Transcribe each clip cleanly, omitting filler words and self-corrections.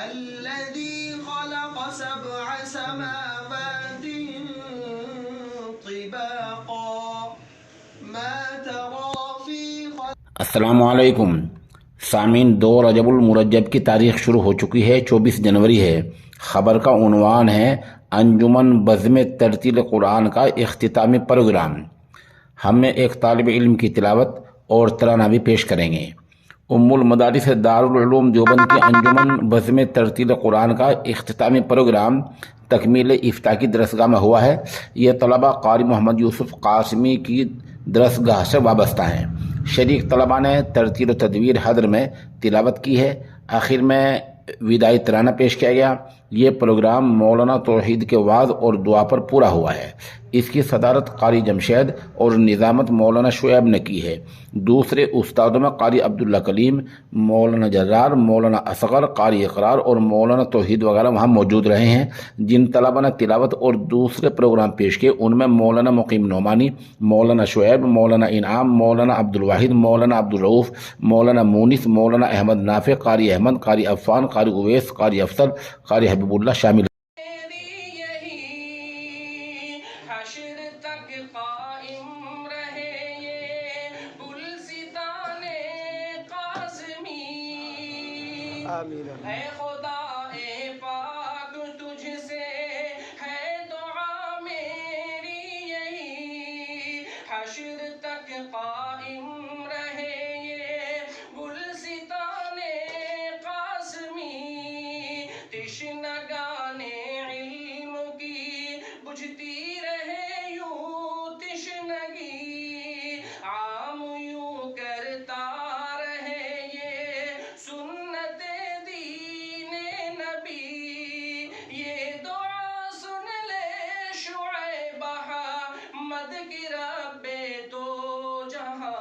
الذي خلق سبع سماوات طباقا ما ترى في السلام علیکم سامعین، 2 رجب المرجب کی تاریخ شروع ہو چکی ہے۔ 24 جنوری ہے۔ خبر کا عنوان ہے انجمن بزم ترتیل قرآن کا اختتامی پروگرام۔ ہم میں ایک طالب علم کی تلاوت اور ترانہ بھی پیش کریں گے۔ ام المدارس دارالعلوم دیوبند کی انجمن بزم ترتیل قرآن کا اختتامی پروگرام تکمیل افتاح کی درسگاہ میں ہوا ہے۔ یہ طلبہ قاری محمد یوسف قاسمی کی درسگاہ سے وابستہ ہیں۔ شریک طلبہ نے ترتیل و تدویر حضر میں تلاوت کی ہے۔ آخر میں وداعی ترانہ پیش کیا گیا۔ یہ پروگرام مولانا توحید کے وعظ اور دعا پر پورا ہوا ہے۔ اس کی صدارت قاری جمشید اور نظامت مولانا شعیب نے کی ہے۔ دوسرے استادوں میں قاری عبداللہ کلیم، مولانا جرار، مولانا اصغر، قاری اقرار اور مولانا توحید وغیرہ وہاں موجود رہے ہیں۔ جن طلبہ نے تلاوت اور دوسرے پروگرام پیش کیے ان میں مولانا مقیم نعمانی، مولانا شعیب، مولانا انعام، مولانا عبدالواحد، مولانا عبدالرؤوف، مولانا مونس، مولانا احمد نافع، قاری احمد، قاری عفان، قاری اویس، قاری افضل، قاری حبیب اللہ شامل۔ حشر تک قائم رہے یہ گلستان قاسمی۔ آمین۔ اے خدا اے پاک تجھ سے ہے دعا میری یہی، حشر تک قائم رہے یہ گلستان قاسمی۔ تشنگان علم کی بجھتی رہے یوں تشنگی، عام یوں کرتا رہے یہ سنت دین نبی۔ یہ دعا سن لے شعیب احمد کی رب دو جہاں۔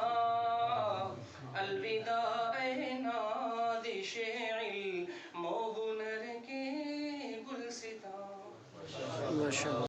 الوداع اے نادش علم و ہنر کے گلستان۔